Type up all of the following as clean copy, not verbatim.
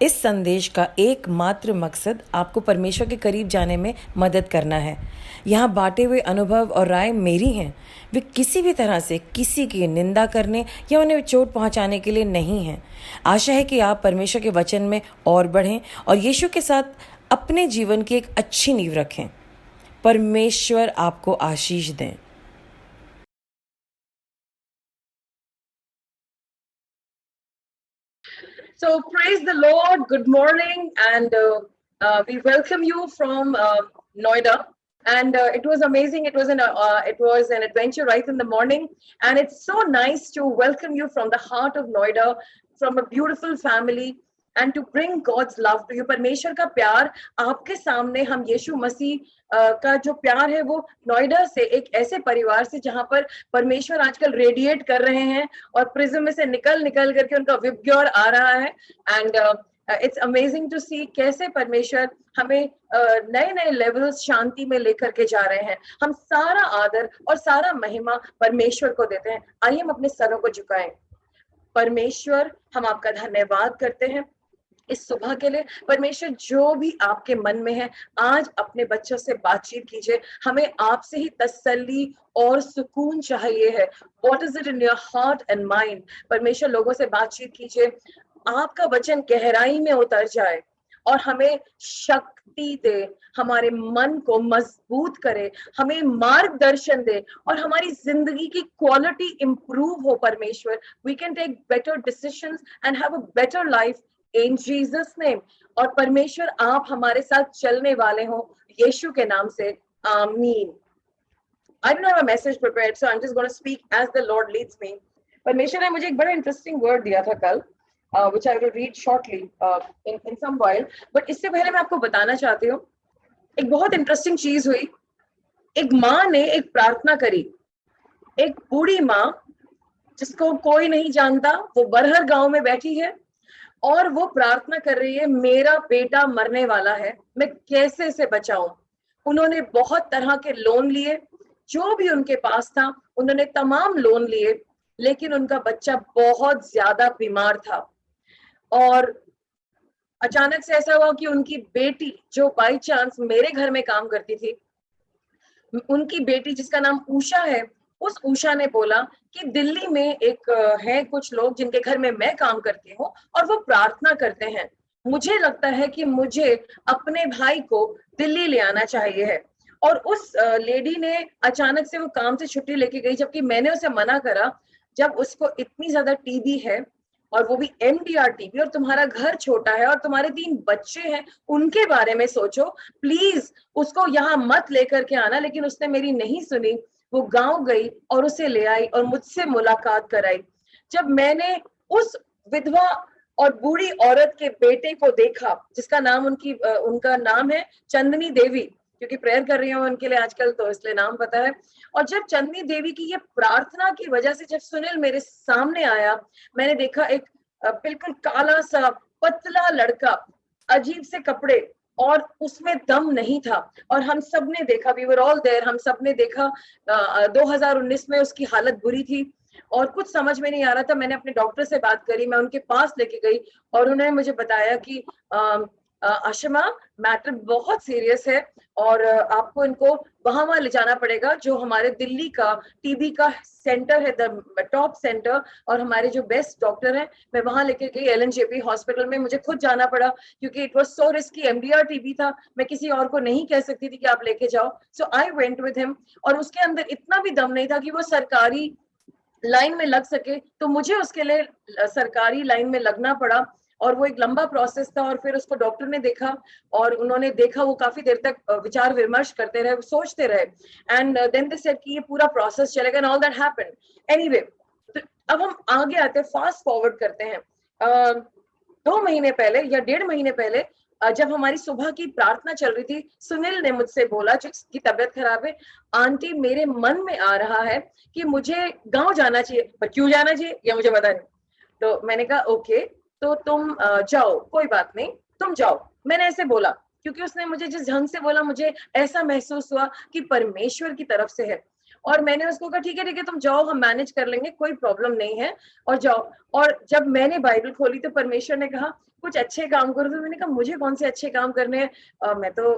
इस संदेश का एकमात्र मकसद आपको परमेश्वर के करीब जाने में मदद करना है। यहाँ बांटे हुए अनुभव और राय मेरी हैं। वे किसी भी तरह से किसी की निंदा करने या उन्हें चोट पहुंचाने के लिए नहीं हैं। आशा है कि आप परमेश्वर के वचन में और बढ़ें और यीशु के साथ अपने जीवन की एक अच्छी नींव रखें। परमेश्वर आपको आशीष दें। So praise the Lord. Good morning, and we welcome you from Noida. And it was amazing. It was an adventure right in the morning, and it's so nice to welcome you from the heart of Noida, from a beautiful family, and to bring God's love to you. परमेश्वर का प्यार आपके सामने हम यीशु मसीह का जो प्यार है वो नोएडा से एक ऐसे परिवार से जहां पर परमेश्वर आजकल रेडिएट कर रहे हैं और प्रिज्म में से निकल निकल करके उनका विबग्योर आ रहा है एंड इट्स अमेजिंग टू सी कैसे परमेश्वर हमें नए नए लेवल्स शांति में लेकर के जा रहे हैं। हम सारा आदर और सारा महिमा परमेश्वर को देते हैं। आइए हम अपने सरों को झुकाएं। परमेश्वर, हम आपका धन्यवाद करते हैं इस सुबह के लिए। परमेश्वर, जो भी आपके मन में है आज अपने बच्चों से बातचीत कीजिए। हमें आपसे ही तसल्ली और सुकून चाहिए है। What is it in your heart and mind? परमेश्वर, लोगों से बातचीत कीजिए, आपका वचन गहराई में उतर जाए और हमें शक्ति दे, हमारे मन को मजबूत करे, हमें मार्गदर्शन दे और हमारी जिंदगी की क्वालिटी इंप्रूव हो। परमेश्वर, we can take better decisions and have a better life in Jesus name. और परमेश्वर, आप हमारे साथ चलने वाले हो यीशु के नाम से, आमीन। I don't have a message prepared, so I'm just going to speak as the Lord leads me. परमेश्वर ने मुझे एक बड़ा इंटरेस्टिंग वर्ड दिया था कल, which I will read shortly in some while. But इससे पहले मैं आपको बताना चाहती हूँ, एक बहुत इंटरेस्टिंग चीज हुई। एक माँ ने एक प्रार्थना करी, एक बूढ़ी माँ जिसको कोई नहीं जानता, वो बरहर गांव में बैठी है और वो प्रार्थना कर रही है, मेरा बेटा मरने वाला है, मैं कैसे से बचाऊं। उन्होंने बहुत तरह के लोन लिए, जो भी उनके पास था उन्होंने तमाम लोन लिए, लेकिन उनका बच्चा बहुत ज्यादा बीमार था। और अचानक से ऐसा हुआ कि उनकी बेटी, जो बाई चांस मेरे घर में काम करती थी, उनकी बेटी जिसका नाम उषा है, उस उषा ने बोला कि दिल्ली में एक है कुछ लोग जिनके घर में मैं काम करती हूँ और वो प्रार्थना करते हैं, मुझे लगता है कि मुझे अपने भाई को दिल्ली ले आना चाहिए है। और उस लेडी ने अचानक से वो काम से छुट्टी लेके गई, जबकि मैंने उसे मना करा। जब उसको इतनी ज्यादा टीबी है और वो भी एमडीआर टीबी, और तुम्हारा घर छोटा है और तुम्हारे 3 बच्चे हैं, उनके बारे में सोचो, प्लीज उसको यहाँ मत लेकर के आना। लेकिन उसने मेरी नहीं सुनी, वो गांव गई और उसे ले आई और मुझसे मुलाकात कराई। जब मैंने उस विधवा और बूढ़ी औरत के बेटे को देखा, जिसका नाम उनका नाम है चंदनी देवी, क्योंकि प्रेयर कर रही हूँ उनके लिए आजकल, तो इसलिए नाम पता है। और जब चंदनी देवी की ये प्रार्थना की वजह से जब सुनील मेरे सामने आया, मैंने देखा एक बिल्कुल काला सा पतला लड़का, अजीब से कपड़े, और उसमें दम नहीं था। और हम सब ने देखा, वी वर ऑल देयर, हम सब ने देखा 2019 में उसकी हालत बुरी थी और कुछ समझ में नहीं आ रहा था। मैंने अपने डॉक्टर से बात करी, मैं उनके पास लेके गई और उन्होंने मुझे बताया कि आशिमा, मैटर बहुत सीरियस है और आपको इनको वहां ले जाना पड़ेगा, जो हमारे दिल्ली का टीबी का सेंटर है, द टॉप सेंटर, और हमारे जो बेस्ट डॉक्टर हैं। मैं वहां लेके गई एलएनजेपी हॉस्पिटल में, मुझे खुद जाना पड़ा क्योंकि it was so risky, MDR TB था, मैं किसी और को नहीं कह सकती थी कि आप लेके जाओ। सो आई वेंट विद हिम, और उसके अंदर इतना भी दम नहीं था कि वो सरकारी लाइन में लग सके, तो मुझे उसके लिए सरकारी लाइन में लगना पड़ा और वो एक लंबा प्रोसेस था। और फिर उसको डॉक्टर ने देखा और उन्होंने देखा, वो काफी देर तक विचार विमर्श करते रहे, सोचते रहे, एंड देन दे सेड कि ये पूरा प्रोसेस चलेगा and all that happened. Anyway, अब हम आगे आते हैं, फास्ट फॉरवर्ड करते हैं। 2 महीने पहले या 1.5 महीने पहले जब हमारी सुबह की प्रार्थना चल रही थी, सुनील ने मुझसे बोला, जिसकी तबीयत खराब है, आंटी मेरे मन में आ रहा है कि मुझे गांव जाना चाहिए, पर क्यों जाना चाहिए ये मुझे पता नहीं। तो मैंने कहा ओके, तो तुम जाओ, कोई बात नहीं, तुम जाओ। मैंने ऐसे बोला क्योंकि उसने मुझे जिस ढंग से बोला, मुझे ऐसा महसूस हुआ कि परमेश्वर की तरफ से है। और मैंने उसको कहा ठीक है तुम जाओ, हम मैनेज कर लेंगे, कोई प्रॉब्लम नहीं है, और जाओ। और जब मैंने बाइबल खोली तो परमेश्वर ने कहा कुछ अच्छे काम करो। तो मैंने कहा मुझे कौन से अच्छे काम करने हैं, मैं तो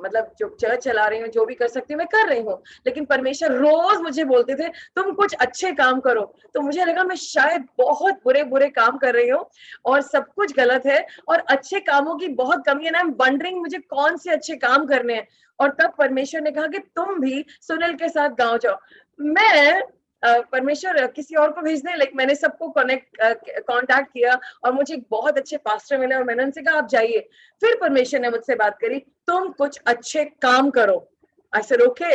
मतलब जो चर्च चला रही हूँ, जो भी कर सकती हूँ मैं कर रही हूँ, लेकिन परमेश्वर रोज मुझे बोलते थे तुम कुछ अच्छे काम करो। तो मुझे लगा मैं शायद बहुत बुरे बुरे काम कर रही हूँ और सब कुछ गलत है और अच्छे कामों की बहुत कमी है ना, आई एम वंडरिंग मुझे कौन से अच्छे काम करने हैं। और तब परमेश्वर ने कहा कि तुम भी सुनील के साथ गाँव जाओ। मैं परमेश्वर किसी और को भेज दें, लाइक मैंने सबको कांटेक्ट किया और मुझे एक बहुत अच्छे पास्टर मिले और मैंने उनसे कहा आप जाइए। फिर परमेश्वर ने मुझसे बात करी, तुम कुछ अच्छे काम करो। आई सेड ओके,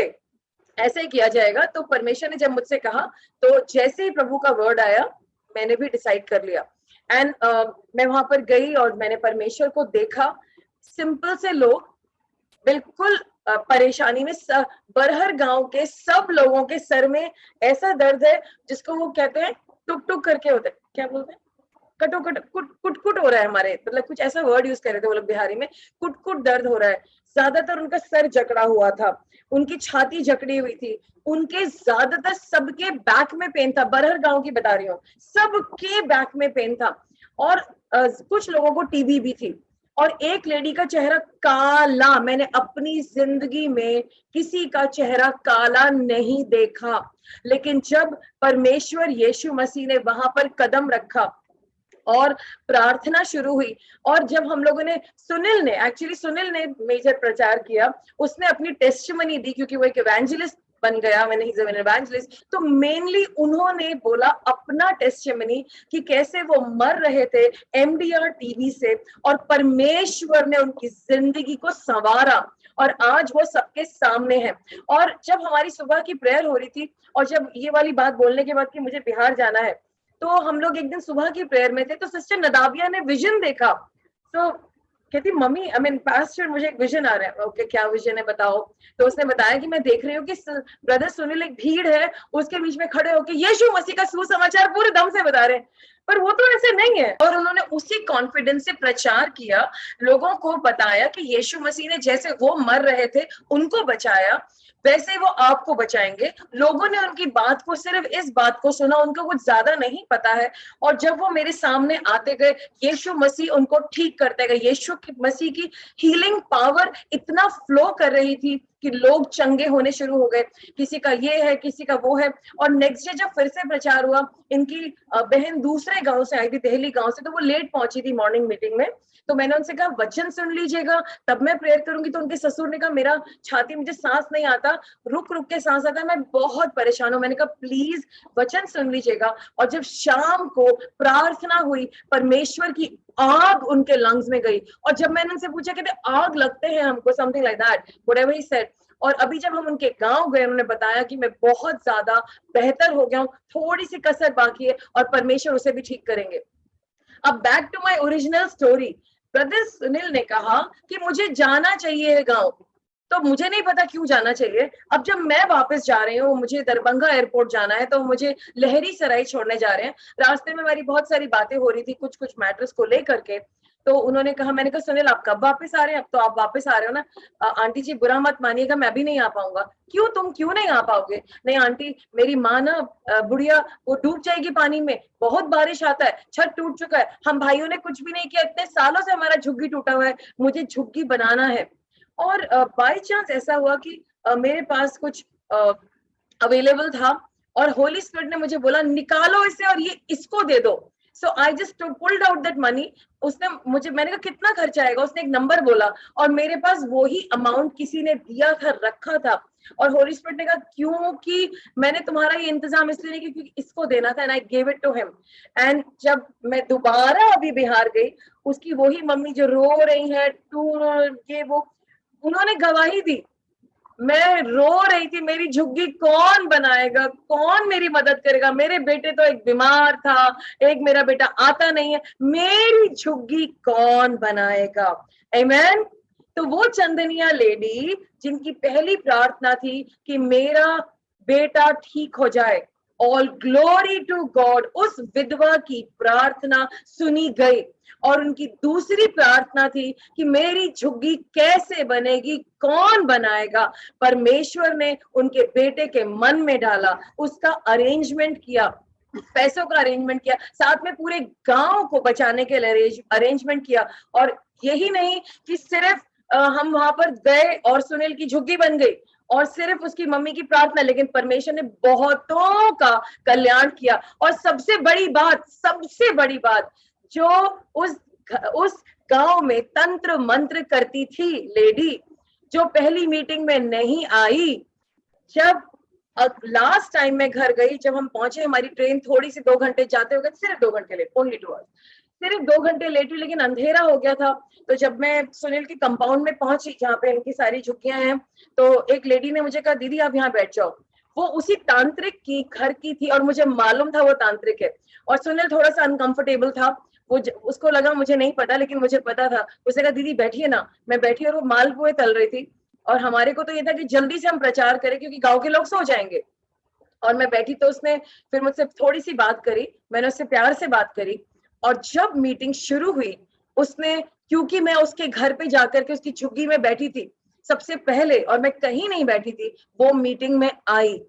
ऐसे ही किया जाएगा। तो परमेश्वर ने जब मुझसे कहा, तो जैसे ही प्रभु का वर्ड आया मैंने भी डिसाइड कर लिया। एंड मैं वहां पर गई और मैंने परमेश्वर को देखा। सिंपल से लोग बिल्कुल परेशानी में, बरहर गांव के सब लोगों के सर में ऐसा दर्द है जिसको वो कहते हैं टुक टुक करके होता है, क्या बोलते हैं, कटो कट कुट कुट कुट हो रहा है हमारे, मतलब कुछ ऐसा वर्ड यूज कर रहे थे वो लोग बिहारी में, कुट कुट दर्द हो रहा है। ज्यादातर उनका सर जकड़ा हुआ था, उनकी छाती जकड़ी हुई थी, उनके ज्यादातर सबके बैक में पेन था। बरहर गांव की बता रही हूँ, सबके बैक में पेन था। और कुछ लोगों को टीबी भी थी। और एक लेडी का चेहरा काला, मैंने अपनी जिंदगी में किसी का चेहरा काला नहीं देखा। लेकिन जब परमेश्वर यीशु मसीह ने वहां पर कदम रखा और प्रार्थना शुरू हुई, और जब हम लोगों ने, सुनील ने मेजर प्रचार किया, उसने अपनी टेस्टिमनी दी क्योंकि वो एक इवेंजलिस्ट बन गया, मैंने ही एन इवेंजलिस्ट। तो मेनली उन्होंने बोला अपना टेस्टिमनी कि कैसे वो मर रहे थे एमडीआर टीबी से और परमेश्वर ने उनकी जिंदगी को संवारा और आज वो सबके सामने है। और जब हमारी सुबह की प्रेयर हो रही थी और जब ये वाली बात बोलने के बाद कि मुझे बिहार जाना है, तो हम लोग एक दिन सुबह की प्रेयर में थे, तो सिस्टर नदाबिया ने विजन देखा। तो कहती मम्मी, आई मीन पास्टर, मुझे एक विजन आ रहा है। ओके, क्या विजन है बताओ। तो उसने बताया कि मैं देख रही हूँ कि ब्रदर सुनील एक भीड़ है उसके बीच में खड़े होकर यीशु मसीह का सुसमाचार पूरे दम से बता रहे हैं, पर वो तो ऐसे नहीं है। और उन्होंने उसी कॉन्फिडेंस से प्रचार किया, लोगों को बताया कि यीशु मसीह ने जैसे वो मर रहे थे उनको बचाया, वैसे वो आपको बचाएंगे। लोगों ने उनकी बात को, सिर्फ इस बात को सुना, उनको कुछ ज्यादा नहीं पता है। और जब वो मेरे सामने आते गए, यीशु मसीह उनको ठीक करते गए। यीशु मसीह की हीलिंग पावर इतना फ्लो कर रही थी कि लोग चंगे होने शुरू हो गए। किसी का ये है, किसी का वो है। और नेक्स्ट डे जब फिर से प्रचार हुआ, इनकी बहन दूसरे गांव से आई थी, दिल्ली गांव से, तो वो लेट पहुंची थी मॉर्निंग मीटिंग में। तो मैंने उनसे कहा वचन सुन लीजिएगा तब मैं प्रेयर करूंगी। तो उनके ससुर ने कहा मेरा छाती, मुझे सांस नहीं आता, रुक रुक के सांस आता है, मैं बहुत परेशान हूं। मैंने कहा प्लीज वचन सुन लीजिएगा। और जब शाम को प्रार्थना हुई, परमेश्वर की आग उनके लंग्स में गई। और जब मैंने उनसे पूछा कि आग लगते हैं हमको, something like that, whatever he said. और अभी जब हम उनके गांव गए, उन्होंने बताया कि मैं बहुत ज्यादा बेहतर हो गया हूँ, थोड़ी सी कसर बाकी है और परमेश्वर उसे भी ठीक करेंगे। अब back to my original story. Brother Sunil ने कहा कि मुझे जाना चाहिए गांव। तो मुझे नहीं पता क्यों जाना चाहिए। अब जब मैं वापस जा रही हूँ, मुझे दरभंगा एयरपोर्ट जाना है, तो मुझे लहरी सराय छोड़ने जा रहे हैं। रास्ते में हमारी बहुत सारी बातें हो रही थी कुछ कुछ मैटर्स को लेकर के। तो उन्होंने कहा, मैंने कहा सुनील आप कब वापस आ रहे हैं? अब तो आप वापस आ रहे हो ना। आंटी जी बुरा मत मानिएगा, मैं भी नहीं आ पाऊंगा। क्यों, तुम क्यों नहीं आ पाओगे? नहीं आंटी, मेरी माँ ना बुढ़िया, वो डूब जाएगी पानी में, बहुत बारिश आता है, छत टूट चुका है, हम भाइयों ने कुछ भी नहीं किया, इतने सालों से हमारा झुग्गी टूटा हुआ है, मुझे झुग्गी बनाना है। और बाय चांस ऐसा हुआ कि मेरे पास कुछ अवेलेबल था और होली स्पिरिट ने मुझे बोला निकालो इसे और ये इसको दे दो। So I just pulled out that money. उसने मुझे, मैंने कहा कितना खर्चा आएगा? उसने एक नंबर बोला और मेरे पास वही अमाउंट किसी ने दिया था, रखा था। और होली स्पिरिट ने कहा क्योंकि मैंने तुम्हारा ये इंतजाम इसलिए नहीं क्योंकि इसको देना था, and I give it to him. And जब मैं दोबारा अभी बिहार गई, उसकी वही मम्मी जो रो रही है, टू ये वो, उन्होंने गवाही दी। मैं रो रही थी, मेरी झुग्गी कौन बनाएगा, कौन मेरी मदद करेगा? मेरे बेटे तो एक बीमार था, एक मेरा बेटा आता नहीं है, मेरी झुग्गी कौन बनाएगा? आमेन। तो वो चंदनिया लेडी जिनकी पहली प्रार्थना थी कि मेरा बेटा ठीक हो जाए, ऑल ग्लोरी टू गॉड, उस विधवा की प्रार्थना सुनी गई। और उनकी दूसरी प्रार्थना थी कि मेरी झुग्गी कैसे बनेगी, कौन बनाएगा? परमेश्वर ने उनके बेटे के मन में डाला, उसका अरेंजमेंट किया। पैसों का अरेंजमेंट किया, साथ में पूरे गांव को बचाने के लिए अरेंजमेंट किया। और यही नहीं कि सिर्फ हम वहां पर गए और सुनील की झुग्गी बन गई और सिर्फ उसकी मम्मी की प्रार्थना, लेकिन परमेश्वर ने बहुतों का कल्याण किया। और सबसे बड़ी बात, जो उस गांव में तंत्र मंत्र करती थी लेडी, जो पहली मीटिंग में नहीं आई, जब लास्ट टाइम मैं घर गई, जब हम पहुंचे, हमारी ट्रेन थोड़ी सी 2 घंटे जाते हो गए, सिर्फ 2 घंटे लेट, ओनली 2 आवर्स, सिर्फ 2 घंटे लेट हुई, लेकिन अंधेरा हो गया था। तो जब मैं सुनील के कंपाउंड में पहुंची जहाँ पे इनकी सारी झुग्गियां हैं, तो एक लेडी ने मुझे कहा, दीदी आप यहाँ बैठ जाओ। वो उसी तांत्रिक की घर की थी और मुझे मालूम था वो तांत्रिक है। और सुनील थोड़ा सा अनकंफर्टेबल था, उसको लगा मुझे नहीं पता, लेकिन मुझे पता था। उसने कहा, दीदी बैठिए ना। मैं बैठी और वो मालपुए तल रही थी, और हमारे को तो ये था कि जल्दी से हम प्रचार करें क्योंकि गांव के लोग सो जाएंगे। और मैं बैठी तो उसने फिर मुझसे थोड़ी सी बात करी, मैंने उससे प्यार से बात करी। और जब मीटिंग शुरू हुई, उसने, क्योंकि मैं उसके घर पे जाकर के उसकी झुग्गी में बैठी थी सबसे पहले, और मैं कहीं नहीं बैठी थी, वो मीटिंग में आई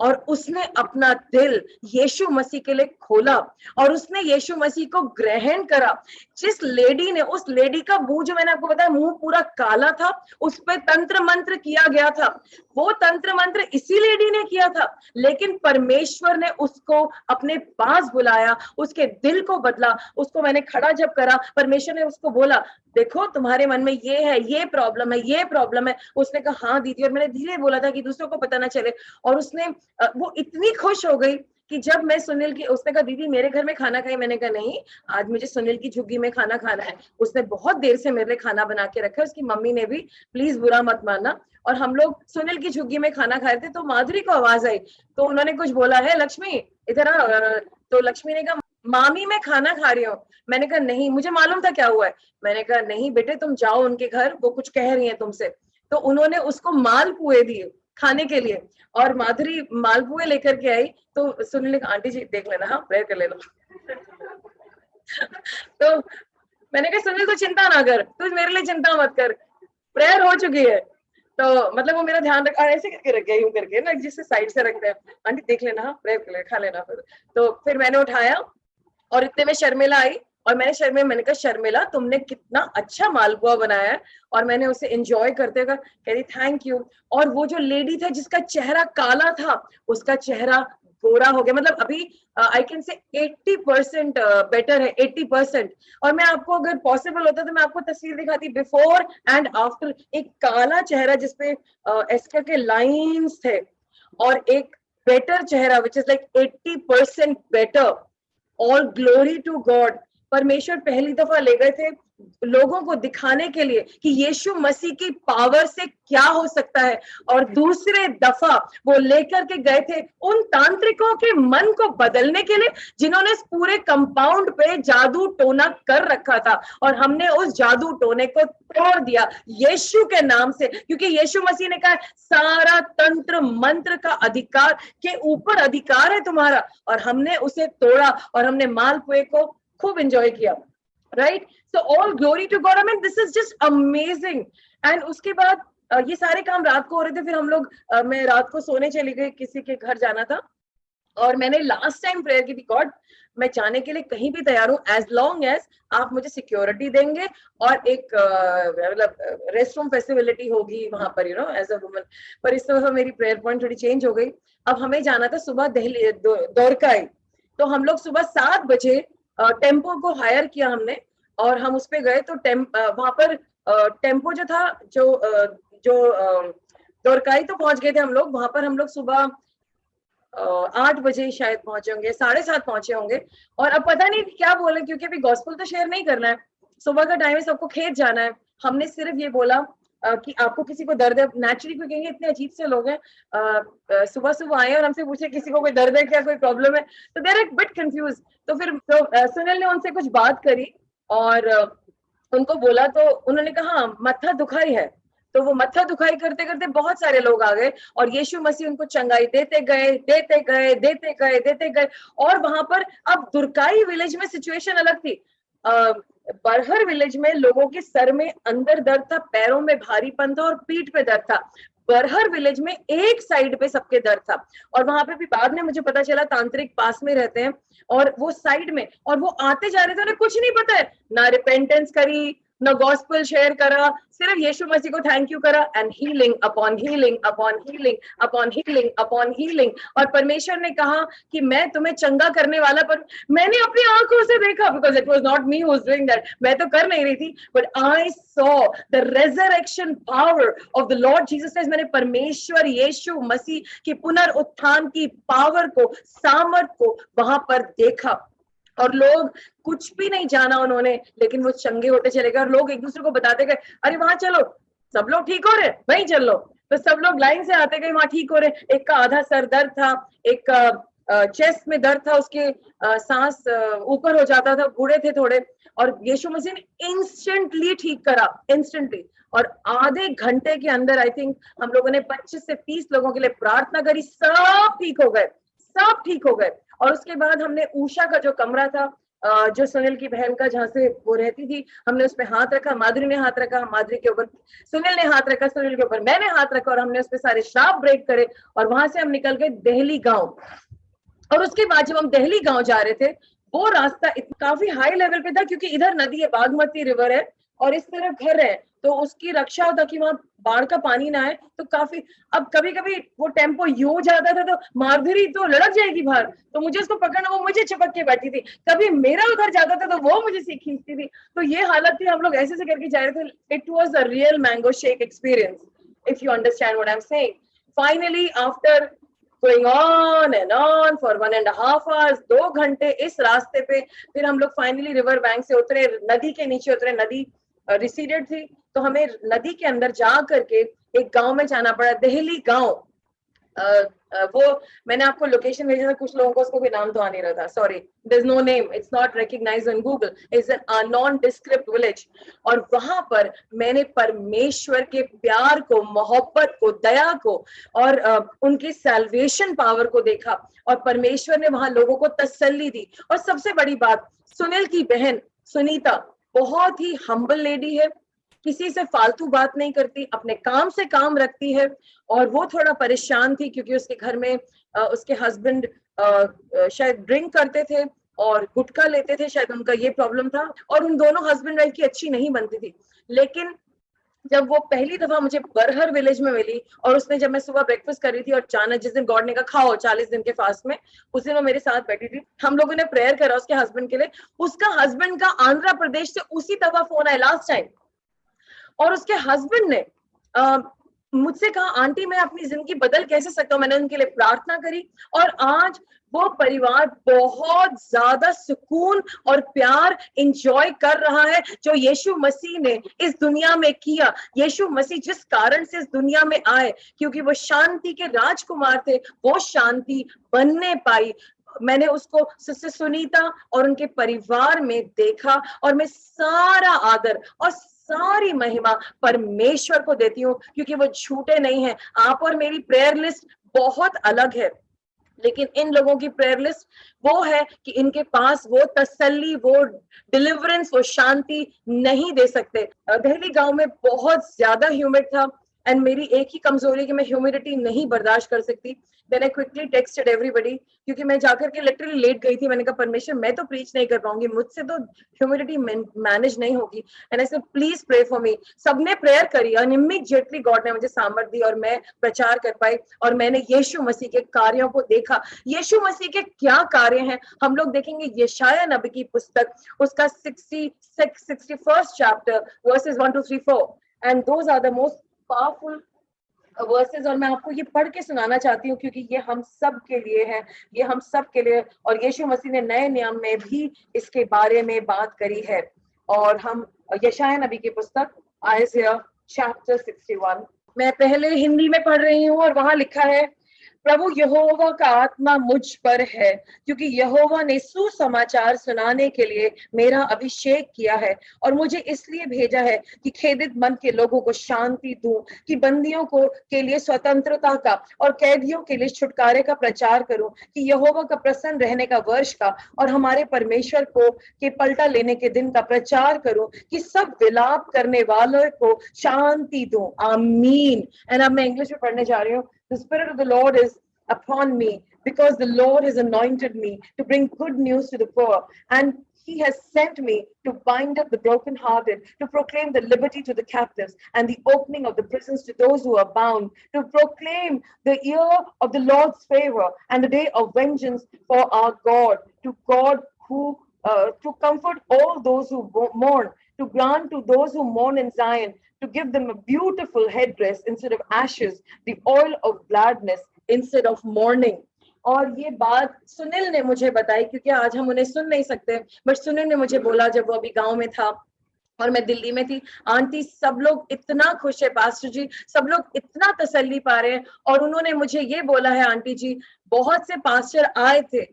और उसने अपना दिल यीशु मसीह के लिए खोला और उसने यीशु मसीह को ग्रहण करा। जिस लेडी ने, उस लेडी का मुंह, जो मैंने आपको बताया, मुंह पूरा काला था, उस पर तंत्र मंत्र किया गया था। वो तंत्र मंत्र इसी लेडी ने किया था, लेकिन परमेश्वर ने उसको अपने पास बुलाया, उसके दिल को बदला। उसको मैंने खड़ा जब करा, परमेश्वर ने उसको बोला, देखो तुम्हारे मन में ये है, ये प्रॉब्लम है, ये प्रॉब्लम है। उसने कहा, हाँ दीदी। और मैंने धीरे बोला था कि दूसरों को पता ना चले। और उसने, वो इतनी खुश हो गई कि जब मैं सुनील की, उसने कहा, दीदी मेरे घर में खाना खाई। मैंने कहा, नहीं, आज मुझे सुनील की झुग्गी में खाना खाना है। उसने बहुत देर से मेरे लिए खाना बना के रखा है, उसकी मम्मी ने भी, प्लीज बुरा मत मानना। और हम लोग सुनील की झुग्गी में खाना खा रहे थे, तो माधुरी को आवाज आई, तो उन्होंने कुछ बोला, है लक्ष्मी इधर आ। तो लक्ष्मी ने कहा, मामी मैं खाना खा रही हूँ। मैंने कहा, नहीं, मुझे मालूम था क्या हुआ है। मैंने कहा, नहीं बेटे, तुम जाओ उनके घर, वो कुछ कह रही है तुमसे। तो उन्होंने उसको मालपुए दिए खाने के लिए, और माधुरी मालपुए लेकर के आई। तो सुनील ने कहा, आंटी जी देख लेना, हाँ प्रेयर कर लेना। तो मैंने कहा, सुनील तू चिंता ना कर, तू मेरे लिए चिंता मत कर, प्रेयर हो चुकी है। तो मतलब वो मेरा ध्यान रख, ऐसे करके रख गया, यूं करके ना, जिससे साइड से रखते हैं, आंटी देख लेना, हाँ प्रेयर कर लेना, खा लेना। फिर मैंने उठाया और इतने में शर्मिला आई, और मैंने कहा, शर्मिला तुमने कितना अच्छा मालपुआ बनाया है। और मैंने उसे एंजॉय करते हुए कह रही, थैंक यू। और वो जो लेडी था जिसका चेहरा काला था, उसका चेहरा गोरा हो गया। मतलब अभी आई कैन से 80% बेटर है, 80%। और मैं आपको, अगर पॉसिबल होता तो मैं आपको तस्वीर दिखाती, बिफोर एंड आफ्टर। एक काला चेहरा जिसपे एस्कर के लाइंस थे, और एक बेटर चेहरा which is like 80% better. All glory to God. परमेश्वर पहली दफा ले गए थे लोगों को दिखाने के लिए कि यीशु मसीह की पावर से क्या हो सकता है, और दूसरे दफा वो लेकर के गए थे उन तांत्रिकों के मन को बदलने के लिए जिन्होंने इस पूरे कंपाउंड पे जादू टोना कर रखा था। और हमने उस जादू टोने को तोड़ दिया यीशु के नाम से, क्योंकि यीशु मसीह ने कहा, सारा तंत्र मंत्र का अधिकार के ऊपर अधिकार है तुम्हारा। और हमने उसे तोड़ा और हमने मालपुए को खूब एंजॉय किया, right. So all glory to God. I mean this is just amazing. And उसके बाद ये सारे काम रात को हो रहे थे। फिर हम लोग, मैं रात को सोने चली गई, किसी के घर जाना था, और मैंने लास्ट टाइम प्रेयर की थी, गॉड मैं जाने के लिए कहीं भी तैयार हूँ, एज लॉन्ग एज आप मुझे सिक्योरिटी देंगे और एक मतलब रेस्ट रूम फैसिलिटी होगी वहां पर, you know, as a woman. पर इस दफा मेरी प्रेयर पॉइंट थोड़ी चेंज हो गई। अब हमें जाना था सुबह दिल्ली द्वारकाई। तो हम लोग सुबह 7 बजे टेम्पो को हायर किया हमने, और हम उस पे गए। तो वहां पर टेम्पो जो था, जो द्वारकाई तो पहुंच गए थे हम लोग। वहां पर हम लोग सुबह 8 बजे शायद पहुंचे होंगे, 7:30 पहुंचे होंगे। और अब पता नहीं क्या बोले, क्योंकि अभी गॉस्पेल तो शेयर नहीं करना है, सुबह का टाइम है, सबको खेत जाना है। हमने सिर्फ ये बोला कि आपको किसी को दर्द है, नेचुरली कोई कहेंगे इतने अजीब से लोग हैं, सुबह सुबह आए और हमसे पूछे किसी को कोई दर्द है क्या, कोई प्रॉब्लम है, तो देर एक बिट कंफ्यूज। तो फिर सुनील ने उनसे कुछ बात करी और उनको बोला, तो उन्होंने कहा, हाँ मत्था दुखाई है। तो वो मत्था दुखाई करते करते बहुत सारे लोग आ गए, और यीशु मसीह उनको चंगाई देते गए, देते गए, देते गए, देते गए। और वहां पर, अब दुर्गाई विलेज में सिचुएशन अलग थी। बरहर विलेज में लोगों के सर में अंदर दर्द था, पैरों में भारीपन था और पीठ पे दर्द था। बरहर विलेज में एक साइड पे सबके दर था, और वहां पे भी बाद में मुझे पता चला तांत्रिक पास में रहते हैं, और वो साइड में, और वो आते जा रहे थे, उन्हें कुछ नहीं पता है, ना रिपेंटेंस करी, ना गॉस्पेल शेयर करा, सिर्फ यीशु मसीह को थैंक यू करा, and healing upon healing upon healing upon healing upon healing. और परमेश्वर ने कहा कि मैं तुम्हें चंगा करने वाला, पर मैंने अपनी आंखों से देखा, because it was not me who was doing that, मैं तो कर नहीं रही थी, but I saw the resurrection power of the Lord Jesus Christ. मैंने परमेश्वर यीशु मसीह की पुनरुत्थान की पावर को, सामर्थ को वहां पर देखा, और लोग कुछ भी नहीं जाना उन्होंने, लेकिन वो चंगे होते चले गए, और लोग एक दूसरे को बताते गए, अरे वहां चलो, सब लोग ठीक हो रहे, वहीं चल लो, तो सब लोग लाइन से आते गए, वहां ठीक हो रहे। एक का आधा सर दर्द था, एक का चेस्ट में दर्द था, उसके सांस ऊपर हो जाता था, बूढ़े थे थोड़े, और यीशु मसीह ने इंस्टेंटली ठीक करा, इंस्टेंटली। और आधे घंटे के अंदर आई थिंक हम लोगों ने 25 से 30 लोगों के लिए प्रार्थना करी, सब ठीक हो गए, सब ठीक हो गए। और उसके बाद हमने उषा का जो कमरा था, जो सुनील की बहन का, जहां से वो रहती थी, हमने उसमें हाथ रखा, माधुरी ने हाथ रखा, माधुरी के ऊपर सुनील ने हाथ रखा, सुनील के ऊपर मैंने हाथ रखा, और हमने उसपे सारे श्राप ब्रेक करे, और वहां से हम निकल गए देहली गांव। और उसके बाद जब हम देहली गांव जा रहे थे, वो रास्ता काफी हाई लेवल पे था, क्योंकि इधर नदी है, बागमती रिवर है, और इस तरफ घर है, तो उसकी रक्षा होता कि वहां बाढ़ का पानी ना आए, तो काफी, अब कभी कभी वो टेम्पो यूं जाता था तो माधुरी तो लड़क जाएगी बाहर, तो मुझे उसको पकड़ना, वो मुझे चिपक के बैठी थी, कभी मेरा उधर जाता था तो वो मुझे खींचती थी, तो ये हालत थी, हम लोग ऐसे से करके जा रहे थे। It was a real mango shake experience, if you understand what I am saying. Finally after going on and on for 1.5 hours, 2 घंटे इस रास्ते पे, फिर हम लोग फाइनली रिवर बैंक से उतरे, नदी के नीचे उतरे, नदी रिसीडेड थी, तो हमें नदी के अंदर जा करके एक गांव में जाना पड़ा, देहली गांव। वो मैंने आपको लोकेशन भेजा था, कुछ लोगों को उसको भी नाम तो आ नहीं रहा था, sorry, there is no name, it's not recognised in Google, it's an non descript village. और वहां पर मैंने परमेश्वर के प्यार को, मोहब्बत को, दया को, और उनकी सैल्वेशन पावर को देखा, और परमेश्वर ने वहां लोगों को तसल्ली दी। और सबसे बड़ी बात, सुनील की बहन सुनीता बहुत ही हम्बल लेडी है, किसी से फालतू बात नहीं करती, अपने काम से काम रखती है, और वो थोड़ा परेशान थी क्योंकि उसके घर में उसके हस्बैंड शायद ड्रिंक करते थे और गुटखा लेते थे, शायद उनका ये प्रॉब्लम था, और उन दोनों हस्बैंड वाइफ की अच्छी नहीं बनती थी। लेकिन जब वो पहली दफा मुझे बरहर विलेज में मिली, और उसने, जब मैं सुबह ब्रेकफास्ट कर रही थी, और चाना जिस दिन गॉड ने कहा खाओ 40 दिन के फास्ट में, उस दिन वो मेरे साथ बैठी थी, हम लोगों ने प्रेयर करा उसके हस्बैंड के लिए। उसका हस्बैंड का आंध्र प्रदेश से उसी दफा फोन आया लास्ट टाइम, और उसके हस्बैंड ने मुझसे कहा आंटी मैं अपनी जिंदगी बदल कैसे सकता हूँ। मैंने उनके लिए प्रार्थना करी, और आज वो परिवार बहुत ज्यादा सुकून और प्यार इंजॉय कर रहा है, जो यीशु मसीह ने इस दुनिया में किया। यीशु मसीह जिस कारण से इस दुनिया में आए, क्योंकि वो शांति के राजकुमार थे, वो शांति बनने पाई। मैंने उसको सिस्टर सुनीता और उनके परिवार में देखा, और मैं सारा आदर और सारी महिमा परमेश्वर को देती हूँ, क्योंकि वो झूठे नहीं है। आप और मेरी प्रेयर लिस्ट बहुत अलग है, लेकिन इन लोगों की प्रेयर लिस्ट वो है कि इनके पास वो तसल्ली, वो डिलीवरेंस, वो शांति नहीं दे सकते। देहली गांव में बहुत ज्यादा ह्यूमिड था, एंड मेरी एक ही कमजोरी कि मैं ह्यूमिडिटी नहीं बर्दाश्त कर सकती। Then I quickly texted everybody, क्योंकि मैं जाकर के लिटरली लेट गई थी। मैंने कहा परमेश्वर मैं तो प्रीच नहीं कर पाऊंगी, मुझसे तो ह्यूमिडिटी मैनेज नहीं होगी, and I said please pray for me. सबने प्रेयर करी, और इमीडिएटली गॉड ने मुझे सामर्थ दी, और मैं प्रचार कर पाई, और मैंने यीशु मसीह के कार्यों को देखा। यीशु मसीह के क्या कार्य हैं हम लोग देखेंगे यशायाह नबी की पुस्तक, उसका 61st chapter verses 1 to 3 4, and those are the most powerful verses. और मैं आपको ये पढ़ के सुनाना चाहती हूँ, क्योंकि ये हम सब के लिए है, ये हम सब के लिए, और यीशु मसीह ने नए नियम में भी इसके बारे में बात करी है। और हम यशायाह नबी की पुस्तक आइज़ाया चैप्टर 61, मैं पहले हिंदी में पढ़ रही हूँ, और वहां लिखा है, प्रभु यहोवा का आत्मा मुझ पर है, क्योंकि यहोवा ने सुसमाचार सुनाने के लिए मेरा अभिषेक किया है और मुझे इसलिए भेजा है कि खेदित मन के लोगों को शांति दूं, कि बंदियों को के लिए स्वतंत्रता का और कैदियों के लिए छुटकारे का प्रचार करूं, कि यहोवा का प्रसन्न रहने का वर्ष का और हमारे परमेश्वर को के पलटा लेने के दिन का प्रचार करूं, कि सब विलाप करने वालों को शांति दूं। आमीन। एंड अब मैं इंग्लिश में पढ़ने जा रही हूँ। The Spirit of the Lord is upon me, because the Lord has anointed me to bring good news to the poor, and He has sent me to bind up the brokenhearted, to proclaim the liberty to the captives and the opening of the prisons to those who are bound, to proclaim the year of the Lord's favor and the day of vengeance for our God, to God who to comfort all those who mourn, to grant to those who mourn in Zion, to give them a beautiful headdress instead of ashes, the oil of gladness instead of mourning. और ये बात सुनील ने मुझे बताई, क्योंकि आज हम उन्हें सुन नहीं सकते, बट सुनील ने मुझे बोला जब वो अभी गांव में था और मैं दिल्ली में थी, आंटी सब लोग इतना खुश है पास्टर जी, सब लोग इतना तसल्ली पा रहे हैं। और उन्होंने मुझे ये बोला है, आंटी जी बहुत से पास्टर आए थे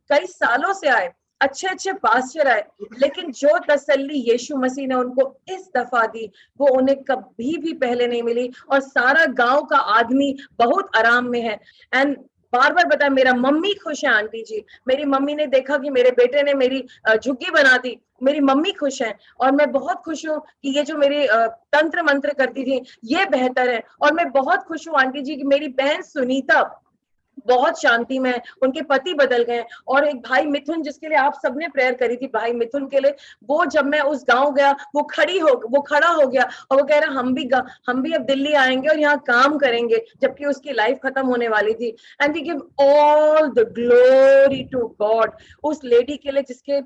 कई सालों से आए, अच्छे अच्छे पास्टर आए, लेकिन जो तसल्ली यीशु मसीह ने उनको इस दफा दी वो उन्हें कभी भी पहले नहीं मिली। और सारा गांव का आदमी बहुत आराम में है। एंड बार बार बताया, मेरा मम्मी खुश है आंटी जी, मेरी मम्मी ने देखा कि मेरे बेटे ने मेरी झुग्गी बना दी, मेरी मम्मी खुश है। और मैं बहुत खुश हूँ कि ये जो मेरी तंत्र मंत्र करती थी ये बेहतर है। और मैं बहुत खुश हूँ आंटी जी कि मेरी बहन सुनीता बहुत शांति में है, उनके पति बदल गए। और एक भाई मिथुन, जिसके लिए आप सबने प्रेयर करी थी, भाई मिथुन के लिए, वो जब मैं उस गांव गया वो खड़ा हो गया और वो कह रहा हम भी अब दिल्ली आएंगे और यहाँ काम करेंगे, जबकि उसकी लाइफ खत्म होने वाली थी। And we give all the glory to God. उस लेडी के लिए जिसके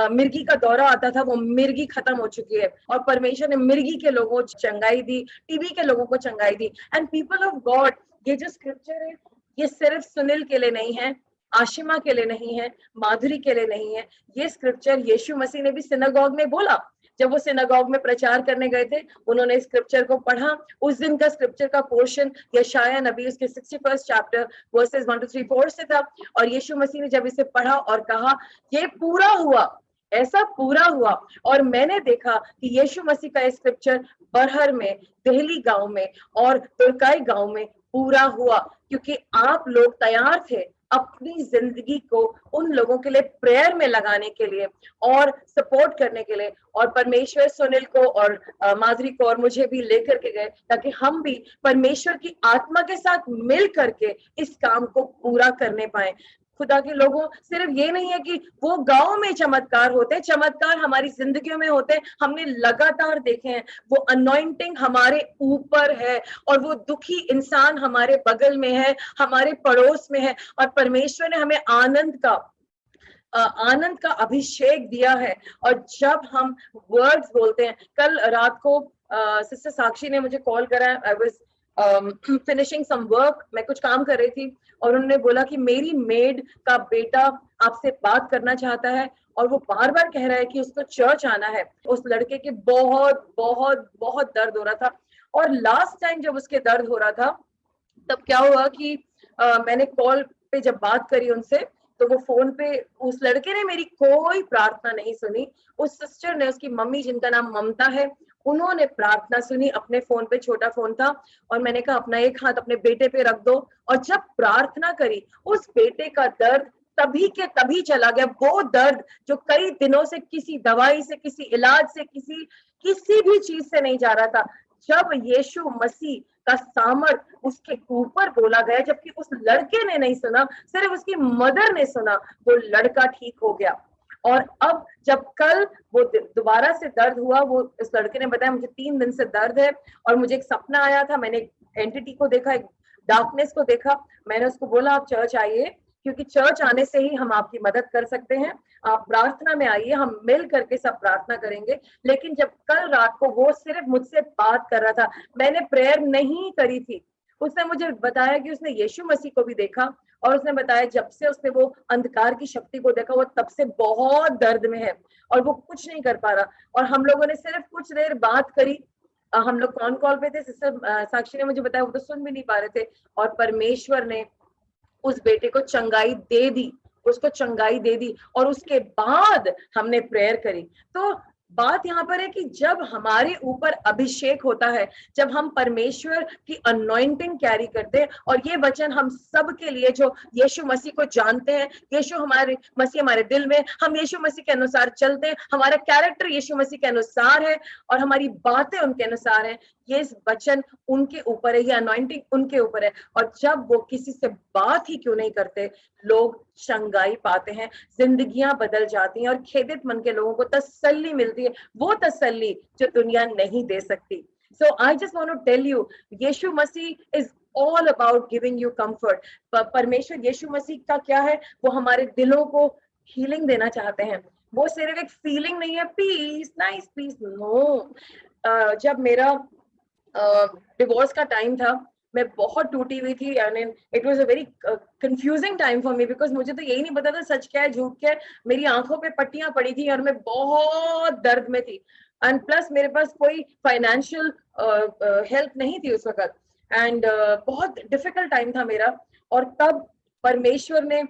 मिर्गी का दौरा आता था, वो मिर्गी खत्म हो चुकी है और परमेश्वर ने मिर्गी के लोगों को चंगाई दी, टीबी के लोगों को चंगाई दी। एंड पीपल ऑफ गॉड, ये जो स्क्रिप्चर है ये सिर्फ सुनील के लिए नहीं है, आशिमा के लिए नहीं है, माधुरी के लिए नहीं है। ये स्क्रिप्चर यीशु मसीह ने भी सिनागोग में बोला। जब वो सिनागोग में प्रचार करने गए थे, उन्होंने स्क्रिप्चर को पढ़ा। उस दिन का स्क्रिप्चर का पोर्शन यशाया नबी उसके 61st चैप्टर वर्सेस 1 to 3 4 से था। और यीशु मसीह ने जब इसे पढ़ा और कहा ये पूरा हुआ, ऐसा पूरा हुआ। और मैंने देखा कि यीशु मसीह का स्क्रिप्चर बरहर में, देहली गांव में और तुर्काई गांव में पूरा हुआ, क्योंकि आप लोग तैयार थे अपनी जिंदगी को उन लोगों के लिए प्रेयर में लगाने के लिए और सपोर्ट करने के लिए। और परमेश्वर सुनील को और माधुरी को और मुझे भी लेकर के गए, ताकि हम भी परमेश्वर की आत्मा के साथ मिल करके इस काम को पूरा करने पाए। खुदा के लोगों, सिर्फ ये नहीं है कि वो गांव में चमत्कार होते, चमत्कार हमारी जिंदगियों में होते। हमने लगातार देखे हैं, वो अनॉइंटिंग हमारे ऊपर है और वो दुखी इंसान हमारे बगल में है, हमारे पड़ोस में है। और परमेश्वर ने हमें आनंद का अभिषेक दिया है। और जब हम वर्ड्स बोलते हैं, कल रात को सिस्टर साक्षी ने मुझे कॉल करा, I was finishing some work, मैं कुछ काम कर रही थी, और उन्होंने बोला कि मेरी मेड का बेटा आपसे बात करना चाहता है और वो बार बार कह रहा है कि उसको चर्च आना है। उस लड़के के बहुत बहुत बहुत दर्द हो रहा था। और लास्ट टाइम जब उसके दर्द हो रहा था, तब क्या हुआ कि मैंने कॉल पे जब बात करी उनसे, तो वो फोन पे, उस लड़के ने मेरी कोई प्रार्थना नहीं सुनी। उस सिस्टर ने, उसकी मम्मी जिनका नाम ममता है, उन्होंने प्रार्थना सुनी। अपने फोन पे, छोटा फोन था, और मैंने कहा अपना एक हाथ अपने बेटे पे रख दो। और जब प्रार्थना करी, उस बेटे का दर्द तभी के तभी चला गया। वो दर्द जो कई दिनों से किसी दवाई से, किसी इलाज से, किसी भी चीज से नहीं जा रहा था, जब यीशु मसीह का सामर्थ उसके ऊपर बोला गया, जबकि उस लड़के ने नहीं सुना, सिर्फ उसकी मदर ने सुना, वो लड़का ठीक हो गया। और अब जब कल वो दोबारा से दर्द हुआ, वो इस लड़के ने बताया मुझे 3 दिन से दर्द है और मुझे एक सपना आया था, मैंने एक एंटिटी को देखा, एक डार्कनेस को देखा। मैंने उसको बोला आप चर्च आइए, क्योंकि चर्च आने से ही हम आपकी मदद कर सकते हैं। आप प्रार्थना में आइए, हम मिल करके सब प्रार्थना करेंगे। लेकिन जब कल रात को वो सिर्फ मुझसे बात कर रहा था, मैंने प्रेयर नहीं करी थी, उसने मुझे बताया कि उसने यीशु मसीह को भी देखा। और उसने बताया जब से उसने वो अंधकार की शक्ति को देखा, वो तब से बहुत दर्द में है और वो कुछ नहीं कर पा रहा। और हम लोगों ने सिर्फ कुछ देर बात करी, हम लोग कौन कॉल पे थे, सिस्टर साक्षी ने मुझे बताया, वो तो सुन भी नहीं पा रहे थे, और परमेश्वर ने उस बेटे को चंगाई दे दी, उसको चंगाई दे दी, और उसके बाद हमने प्रेयर करी। तो बात यहाँ पर है कि जब हमारे ऊपर अभिषेक होता है, जब हम परमेश्वर की अनॉइंटिंग कैरी करते हैं, और ये वचन हम सब के लिए जो यीशु मसीह को जानते हैं, यीशु हमारे मसीह हमारे दिल में, हम यीशु मसीह के अनुसार चलते हैं, हमारा कैरेक्टर यीशु मसीह के अनुसार है, और हमारी बातें उनके अनुसार है, ये वचन उनके ऊपर है, ये अनॉइंटिंग उनके ऊपर है। और जब वो किसी से बात ही क्यों नहीं करते, लोग चंगाई पाते हैं, जिंदगियां बदल जाती हैं, और खेदित मन के लोगों को तसल्ली मिलती है, वो तसल्ली जो दुनिया नहीं दे सकती। So I just want to tell you, Yeshu Masih is all about giving you comfort. परमेश्वर यीशु मसीह का क्या है, वो हमारे दिलों को हीलिंग देना चाहते हैं। वो सिर्फ एक फीलिंग नहीं है, पीस, नाइस पीस, नो। जब मेरा डिवोर्स का टाइम था, मैं बहुत टूटी हुई थी, and it was a very confusing time for me, because मुझे तो यही नहीं पता था सच क्या है झूठ क्या है। मेरी आंखों पे पट्टियां पड़ी थी और मैं बहुत दर्द में थी, एंड प्लस मेरे पास कोई फाइनेंशियल हेल्प नहीं थी उस वक्त, एंड बहुत डिफिकल्ट टाइम था मेरा। और तब परमेश्वर ने,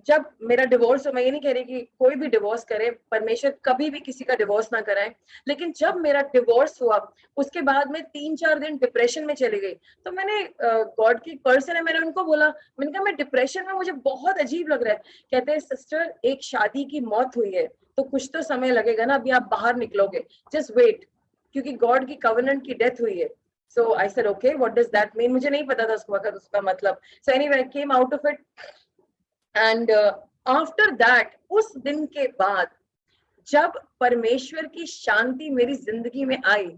जब मेरा डिवोर्स, मैं ये नहीं कह रही कि कोई भी डिवोर्स करे, परमेश्वर कभी भी किसी का डिवोर्स ना कराए, लेकिन जब मेरा डिवोर्स हुआ उसके बाद मैं 3-4 दिन डिप्रेशन में चली गई। तो मैंने, गॉड की पर्सन है, मैंने उनको बोला, मैंने कहा मैं डिप्रेशन में, मुझे बहुत अजीब लग रहा है। कहते हैं सिस्टर, एक शादी की मौत हुई है तो कुछ तो समय लगेगा ना, अभी आप बाहर निकलोगे, जस्ट वेट, क्योंकि गॉड की कवनेंट की डेथ हुई है। So I said okay, what does that mean, मुझे नहीं पता था उस वक्त उसका मतलब। So anyway I came out of it, and after that, उस दिन के बाद जब परमेश्वर की शांति मेरी जिंदगी में आई,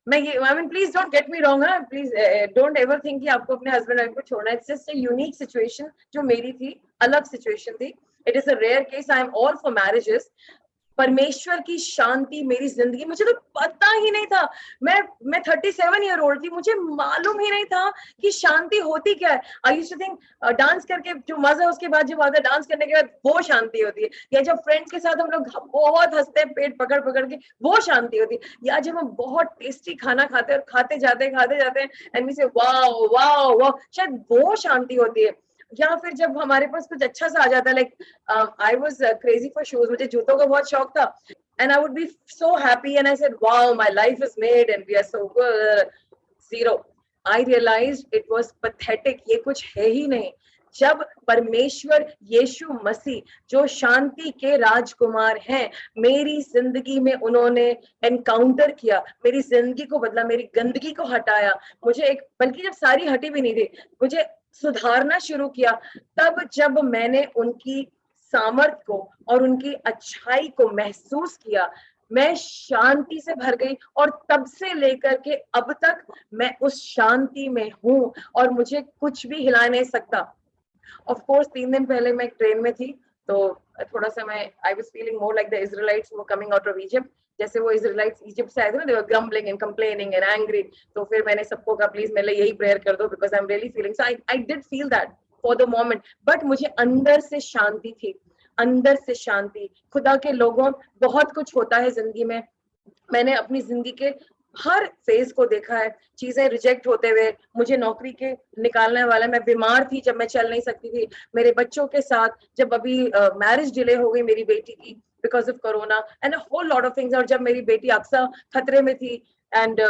मैं ये, I mean please don't get me wrong, है प्लीज, डोंट एवर थिंक कि आपको अपने हस्बैंड वाइफ को छोड़ना है। It's just a unique situation जो मेरी थी, अलग सिचुएशन थी। It is a rare case, I am all for marriages. परमेश्वर की शांति मेरी जिंदगी, मुझे तो पता ही नहीं था, मैं 37 ईयर ओल्ड थी, मुझे मालूम ही नहीं था कि शांति होती क्या है। I used to think dance करके जो मजा उसके बाद जब आता है, डांस करने के बाद वो शांति होती है, या जब फ्रेंड्स के साथ हम लोग बहुत हंसते हैं पेट पकड़ पकड़ के, वो शांति होती है, या जब हम बहुत टेस्टी खाना खाते हैं और खाते जाते हैं एंड वी से वाओ वाओ वाओ, शायद वो शांति होती है। या फिर जब हमारे पास कुछ अच्छा सा आ जाता है, like I was crazy for shoes, मुझे जूतों का बहुत शौक था, and I would be so happy, and I said wow, my life is made and we are so good. Zero. I realized it was pathetic, ये कुछ है ही नहीं। जब परमेश्वर यीशु मसीह जो शांति के राजकुमार हैं, मेरी जिंदगी में उन्होंने एनकाउंटर किया, मेरी जिंदगी को बदला, मेरी गंदगी को हटाया, मुझे एक, बल्कि जब सारी हटी भी नहीं थी, मुझे सुधारना शुरू किया, तब जब मैंने उनकी सामर्थ को और उनकी अच्छाई को महसूस किया, मैं शांति से भर गई, और तब से लेकर के अब तक मैं उस शांति में हूँ, और मुझे कुछ भी हिला नहीं सकता। ऑफ कोर्स 3 दिन पहले मैं ट्रेन में थी, तो थोड़ा सा मैं, I was feeling more like the Israelites वो कमिंग आउट ऑफ इजिप्ट, जैसे वो इजराइलिट्स इजिप्ट से आए थे ना, they were grumbling and complaining and angry. तो फिर मैंने सबको कहा प्लीज मेरे लिए यही प्रेयर कर दो, because I am really feeling, so I did feel that for the moment, but मुझे अंदर से शांति थी, अंदर से शांति। खुदा के लोगों, बहुत कुछ होता है जिंदगी में, मैंने अपनी जिंदगी के हर फेज को देखा है, चीजें रिजेक्ट होते हुए, मुझे नौकरी के निकालने वाला, मैं बीमार थी जब मैं चल नहीं सकती थी, मेरे बच्चों के साथ, जब अभी मैरिज डिले हो गई मेरी बेटी की because of corona, and a whole lot of things, और जब मेरी बेटी अक्सर खतरे में थी, एंड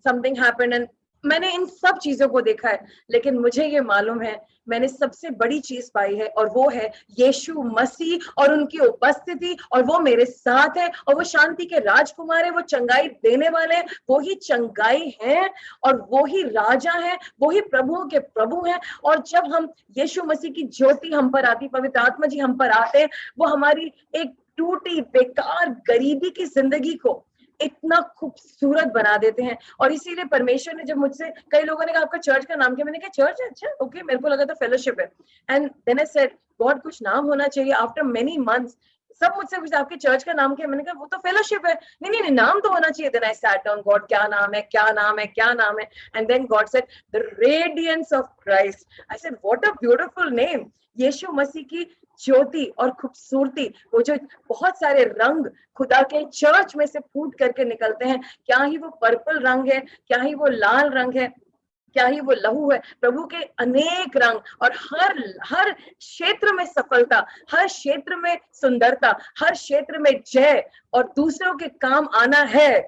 समथिंग हैपेंड, एंड मैंने इन सब चीजों को देखा है, लेकिन मुझे ये मालूम है, मैंने सबसे बड़ी चीज पाई है, और वो है यीशु मसीह और उनकी उपस्थिति, और वो मेरे साथ है, और वो शांति के राजकुमार है, वो चंगाई देने वाले हैं, वो ही चंगाई है, और वो ही राजा है, वो ही प्रभुओं के प्रभु हैं। और जब हम यीशु मसीह की ज्योति हम पर आती, पवित्र आत्मा जी हम पर आते हैं, वो हमारी एक टूटी बेकार गरीबी की जिंदगी को इतना खूबसूरत बना देते हैं। और इसीलिए परमेश्वर ने, जब मुझसे कई लोगों ने कहा आपका चर्च का नाम क्या, मैंने कहा चर्च है, अच्छा ओके, मेरे को लगा था फेलोशिप है, and then I said God कुछ नाम होना चाहिए। आफ्टर मेनी मंथ्स सब मुझसे पूछते आपके चर्च का नाम क्या है? मैंने कहा वो तो फेलोशिप है। नहीं नहीं नहीं, नाम तो होना चाहिए। Then I sat down, God क्या नाम है, क्या नाम है, क्या नाम है? And then God said the radiance of Christ. I said what a beautiful name. Yeshu Masih की ज्योति और खूबसूरती, वो जो बहुत सारे रंग खुदा के चर्च में से फूट करके निकलते हैं, क्या ही वो पर्पल रंग है, क्या ही वो लाल रंग है, क्या ही वो लहू है। प्रभु के अनेक रंग, और हर हर क्षेत्र में सफलता, हर क्षेत्र में सुंदरता, हर क्षेत्र में जय और दूसरों के काम आना है।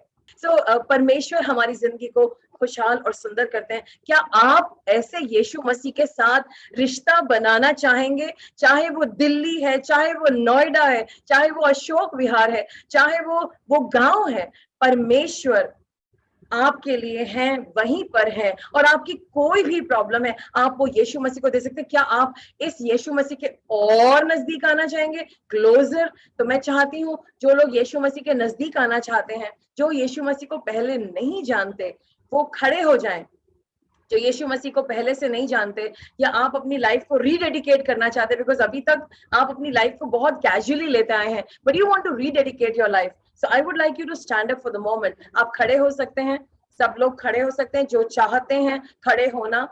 परमेश्वर हमारी जिंदगी को खुशहाल और सुंदर करते हैं। क्या आप ऐसे यीशु मसीह के साथ रिश्ता बनाना चाहेंगे? चाहे वो दिल्ली है, चाहे वो नोएडा है, चाहे वो अशोक विहार है, चाहे वो गांव है, परमेश्वर आपके लिए हैं, वहीं पर है। और आपकी कोई भी प्रॉब्लम है, आप वो यीशु मसीह को दे सकते हैं। क्या आप इस यीशु मसीह के और नजदीक आना चाहेंगे, क्लोजर? तो मैं चाहती हूँ जो लोग यीशु मसीह के नजदीक आना चाहते हैं, जो यीशु मसीह को पहले नहीं जानते, वो खड़े हो जाएं। जो यीशु मसीह को पहले से नहीं जानते, या आप अपनी लाइफ को रीडेडिकेट करना चाहते हैं, बिकॉज अभी तक आप अपनी लाइफ को बहुत कैजुअली लेते आए हैं, but you want to rededicate your life, so I would like you to stand up for the moment. आप खड़े हो सकते हैं, सब लोग खड़े हो सकते हैं जो चाहते हैं खड़े होना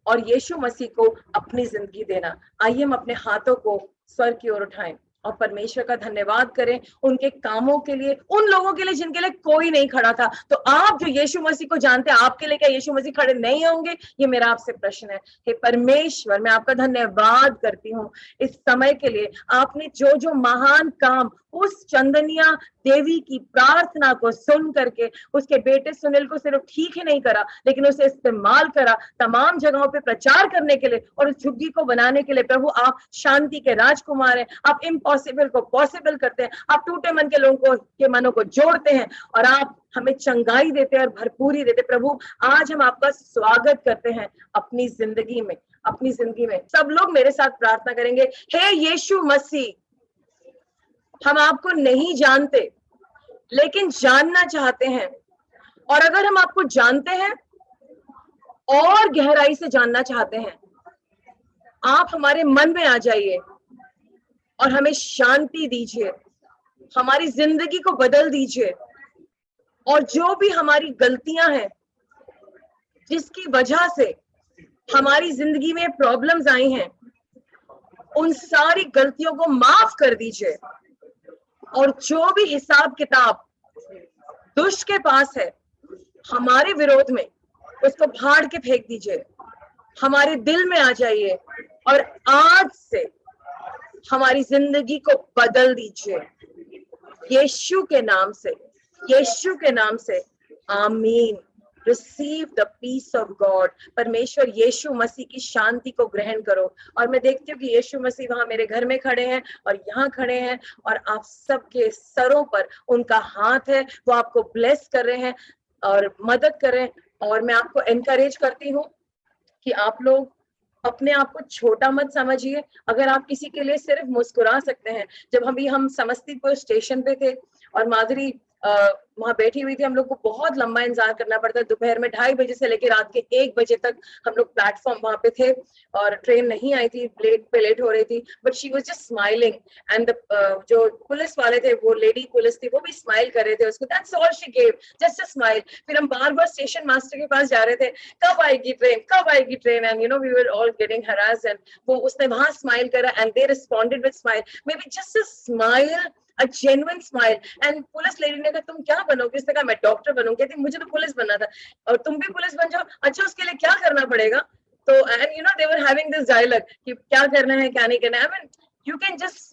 और यीशु मसीह को अपनी जिंदगी देना। आइए हम अपने हाथों को स्वर की ओर उठाएं और परमेश्वर का धन्यवाद करें उनके कामों के लिए, उन लोगों के लिए जिनके लिए कोई नहीं खड़ा था। तो आप जो यीशु मसीह को जानते हैं, आपके लिए क्या यीशु मसीह खड़े नहीं होंगे? ये मेरा आपसे प्रश्न है। हे परमेश्वर, मैं आपका धन्यवाद करती हूँ इस समय के लिए। आपने जो जो महान काम उस चंदनिया देवी की प्रार्थना को सुन करके उसके बेटे सुनील को सिर्फ ठीक ही नहीं करा, लेकिन उसे इस्तेमाल करा तमाम जगहों पे प्रचार करने के लिए और उस झुग्गी को बनाने के लिए। प्रभु, आप शांति के राजकुमार हैं, आप इम्पॉसिबल को पॉसिबल करते हैं, आप टूटे मन के लोगों के मनों को जोड़ते हैं और आप हमें चंगाई देते हैं और भरपूरी देते। प्रभु, आज हम आपका स्वागत करते हैं अपनी जिंदगी में, अपनी जिंदगी में। सब लोग मेरे साथ प्रार्थना करेंगे। हे यीशु मसीह, हम आपको नहीं जानते लेकिन जानना चाहते हैं, और अगर हम आपको जानते हैं और गहराई से जानना चाहते हैं, आप हमारे मन में आ जाइए और हमें शांति दीजिए, हमारी जिंदगी को बदल दीजिए। और जो भी हमारी गलतियां हैं जिसकी वजह से हमारी जिंदगी में प्रॉब्लम्स आई हैं, उन सारी गलतियों को माफ कर दीजिए। और जो भी हिसाब किताब दुष्ट के पास है हमारे विरोध में, उसको फाड़ के फेंक दीजिए। हमारे दिल में आ जाइए और आज से हमारी जिंदगी को बदल दीजिए, यीशु के नाम से, यीशु के नाम से, आमीन। Receive the peace of God. परमेश्वर यीशु मसीह की शांति को ग्रहण करो। और मैं देखती हूँ कि यीशु मसीह वहां मेरे घर में खड़े हैं और यहाँ खड़े हैं, और आप सबके सरों पर उनका हाथ है, वो आपको ब्लेस कर रहे हैं और मदद कर रहे हैं। और मैं आपको एनकरेज करती हूँ कि आप लोग अपने आप को छोटा मत समझिए। अगर आप किसी के लिए सिर्फ मुस्कुरा सकते हैं। जब हम समस्तीपुर स्टेशन पे थे और माधुरी वहां बैठी हुई थी, हम लोग को बहुत लंबा इंतजार करना पड़ता है। दोपहर में 2:30 बजे से लेकर रात के 1 बजे तक हम लोग प्लेटफॉर्म वहां पे थे और ट्रेन नहीं आई थी, लेट हो रही थी, but she was just smiling. And जो पुलिस वाले थे, वो लेडी पुलिस थी, वो भी स्माइल कर रहे थे उसको। That's all she gave, just a smile. फिर हम बार बार स्टेशन मास्टर के पास जा रहे थे, कब आएगी ट्रेन, कब आएगी train, and you know we were all getting harassed. And वो उसने वहां स्माइल करा and they responded with smile, maybe just a smile, a genuine smile। and police lady ने कहा तुम क्या बनोगे? उसने कहा मैं डॉक्टर बनूंगी। कहती मुझे तो पुलिस बनना था। और तुम भी पुलिस बन जाओ। अच्छा, उसके लिए क्या करना पड़ेगा? तो and you know they were having this dialogue कि क्या करना है क्या नहीं करना है। I mean you can just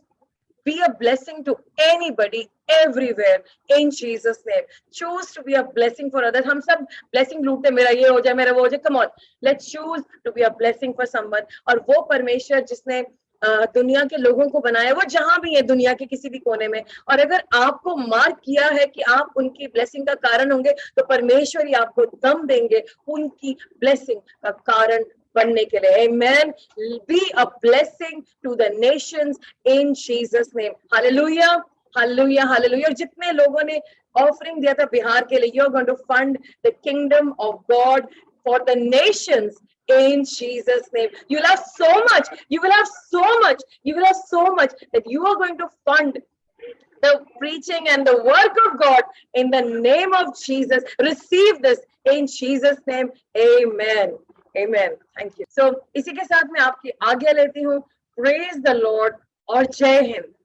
be a blessing to anybody everywhere in Jesus name। choose to be a blessing for others। हम सब blessing ढूंढते, मेरा ये हो जाए, मेरा वो हो जाए। come on, let's choose to be a blessing for someone। और वो परमेश्वर जिसने दुनिया के लोगों को बनाया, वो जहां भी है दुनिया के किसी भी कोने में, और अगर आपको मार्क किया है कि आप उनकी ब्लेसिंग का कारण होंगे, तो परमेश्वर ही आपको दम देंगे उनकी ब्लेसिंग का कारण बनने के लिए। Amen। Be a blessing to the nations in Jesus name। Hallelujah, hallelujah, hallelujah. और जितने लोगों ने ऑफरिंग दिया था बिहार के लिए, you are going to fund the kingdom of God for the nations in Jesus name। You will have so much, you will have so much, you will have so much that you are going to fund the preaching and the work of God in the name of Jesus. Receive this in Jesus' name. Amen. Amen. Thank you. So इसी के साथ मैं आपकी आज्ञा लेती हूँ. Praise the Lord और जय हिंद.